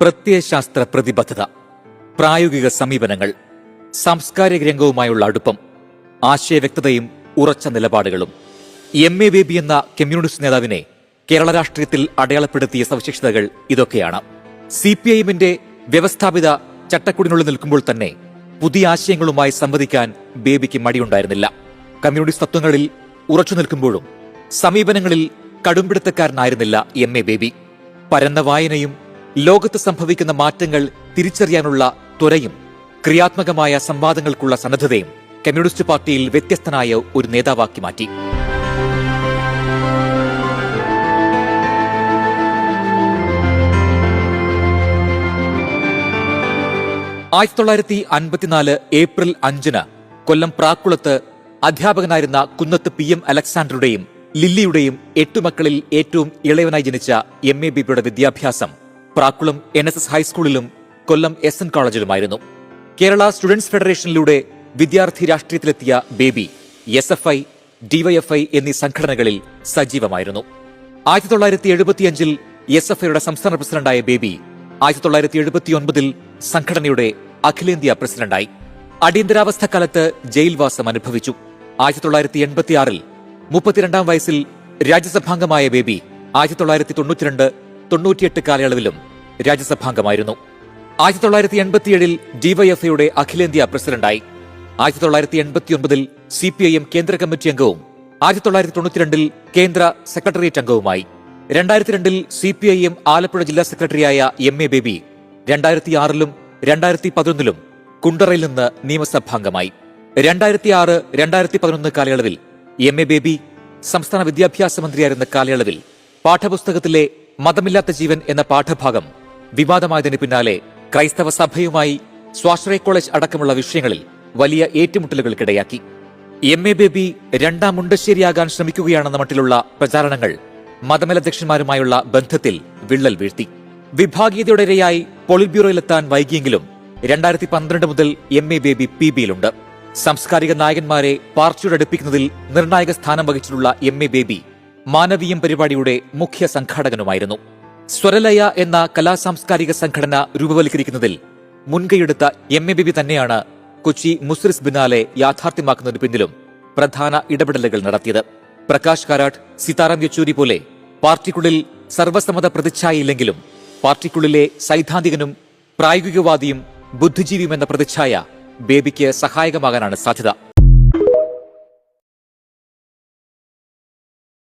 പ്രത്യയശാസ്ത്ര പ്രതിബദ്ധത, പ്രായോഗിക സമീപനങ്ങൾ, സാംസ്കാരിക രംഗവുമായുള്ള അടുപ്പം, ആശയവ്യക്തതയും ഉറച്ച നിലപാടുകളും. എം.എ. ബേബി എന്ന കമ്മ്യൂണിസ്റ്റ് നേതാവിനെ കേരള രാഷ്ട്രീയത്തിൽ അടയാളപ്പെടുത്തിയ സവിശേഷതകൾ ഇതൊക്കെയാണ്. CPIM-ന്റെ വ്യവസ്ഥാപിത ചട്ടക്കൂടിനുള്ളിൽ നിൽക്കുമ്പോൾ തന്നെ പുതിയ ആശയങ്ങളുമായി സംവദിക്കാൻ ബേബിക്ക് മടിയുണ്ടായിരുന്നില്ല. കമ്മ്യൂണിസ്റ്റ് തത്വങ്ങളിൽ ഉറച്ചു നിൽക്കുമ്പോഴും സമീപനങ്ങളിൽ കടുംപിടുത്തക്കാരനായിരുന്നില്ല എം.എ. ബേബി. പരന്ന വായനയും ലോകത്ത് സംഭവിക്കുന്ന മാറ്റങ്ങൾ തിരിച്ചറിയാനുള്ള ത്വരയും ക്രിയാത്മകമായ സംവാദങ്ങൾക്കുള്ള സന്നദ്ധതയും കമ്മ്യൂണിസ്റ്റ് പാർട്ടിയിൽ വ്യത്യസ്തനായ ഒരു നേതാവാക്കി മാറ്റി. ഏപ്രിൽ 5 കൊല്ലം പ്രാക്കുളത്ത് അധ്യാപകനായിരുന്ന കുന്നത്ത് PM അലക്സാണ്ടറുടെയും ലില്ലിയുടെയും 8 മക്കളിൽ ഏറ്റവും ഇളയവനായി ജനിച്ച എം.എ. ബേബിയുടെ വിദ്യാഭ്യാസം പ്രാക്കുളം NSS ഹൈസ്കൂളിലും കൊല്ലം SN കോളേജിലുമായിരുന്നു. കേരള സ്റ്റുഡൻസ് ഫെഡറേഷനിലൂടെ വിദ്യാർത്ഥി രാഷ്ട്രീയത്തിലെത്തിയ ബേബി SFI, DYFI എന്നീ സംഘടനകളിൽ സജീവമായിരുന്നു. 1975 SFIയുടെ സംസ്ഥാന പ്രസിഡന്റായ ബേബി 1979 സംഘടനയുടെ അഖിലേന്ത്യാ പ്രസിഡന്റായി. അടിയന്തരാവസ്ഥക്കാലത്ത് ജയിൽവാസം അനുഭവിച്ചു. 1986 32-ാം വയസ്സിൽ രാജ്യസഭാംഗമായ ബേബി 1992-98 കാലയളവിലും രാജ്യസഭാംഗമായിരുന്നു. 1987 DYFIയുടെ അഖിലേന്ത്യാ പ്രസിഡന്റായി. 1989 CPIM കേന്ദ്ര കമ്മിറ്റി അംഗവും 1992 കേന്ദ്ര സെക്രട്ടേറിയറ്റ് അംഗവുമായി. 2002 CPIM ആലപ്പുഴ ജില്ലാ സെക്രട്ടറിയായ എം.എ. ബേബി 2006 2011 കുണ്ടറയിൽ നിന്ന് നിയമസഭാംഗമായി. 2006-2011 കാലയളവിൽ എം.എ. ബേബി സംസ്ഥാന വിദ്യാഭ്യാസ മന്ത്രിയായിരുന്ന കാലയളവിൽ പാഠപുസ്തകത്തിലെ മതമില്ലാത്ത ജീവൻ എന്ന പാഠഭാഗം വിവാദമായതിന് പിന്നാലെ ക്രൈസ്തവ സഭയുമായി സ്വാശ്രയ കോളേജ് അടക്കമുള്ള വിഷയങ്ങളിൽ വലിയ ഏറ്റുമുട്ടലുകൾക്കിടയാക്കി. എം.എ. ബേബി രണ്ടാം മുണ്ടശ്ശേരിയാകാൻ ശ്രമിക്കുകയാണെന്ന മട്ടിലുള്ള പ്രചാരണങ്ങൾ മതമേലധ്യക്ഷന്മാരുമായുള്ള ബന്ധത്തിൽ വിള്ളൽ വീഴ്ത്തി. വിഭാഗീയതയുടെ ഇരയായി പോളിറ്റ് ബ്യൂറോയിലെത്താൻ വൈകിയെങ്കിലും 2012 മുതൽ എം.എ. ബേബി PBയിലുണ്ട്. സാംസ്കാരിക നായകന്മാരെ പാർട്ടിയോട് അടുപ്പിക്കുന്നതിൽ നിർണായക സ്ഥാനം വഹിച്ചിട്ടുള്ള എം.എ. ബേബി മാനവീയം പരിപാടിയുടെ മുഖ്യ സംഘാടകനുമായിരുന്നു. സ്വരലയ എന്ന കലാസാംസ്കാരിക സംഘടന രൂപവൽക്കരിക്കുന്നതിൽ മുൻകൈയെടുത്ത എം.എ. ബേബി തന്നെയാണ് കൊച്ചി മുസ്രിസ് ബിനാലെ യാഥാർത്ഥ്യമാക്കുന്നതിന് പിന്നിലും പ്രധാന ഇടപെടലുകൾ നടത്തിയത്. പ്രകാശ് കാരാട്ട്, സീതാറാം യെച്ചൂരി പോലെ പാർട്ടിക്കുള്ളിൽ സർവസമ്മത പ്രതിച്ഛായയില്ലെങ്കിലും പാർട്ടിക്കുള്ളിലെ സൈദ്ധാന്തികനും പ്രായോഗികവാദിയും ബുദ്ധിജീവിയും എന്ന പ്രതിച്ഛായ ബേബിക്ക് സഹായകമാകാനാണ് സാധ്യത.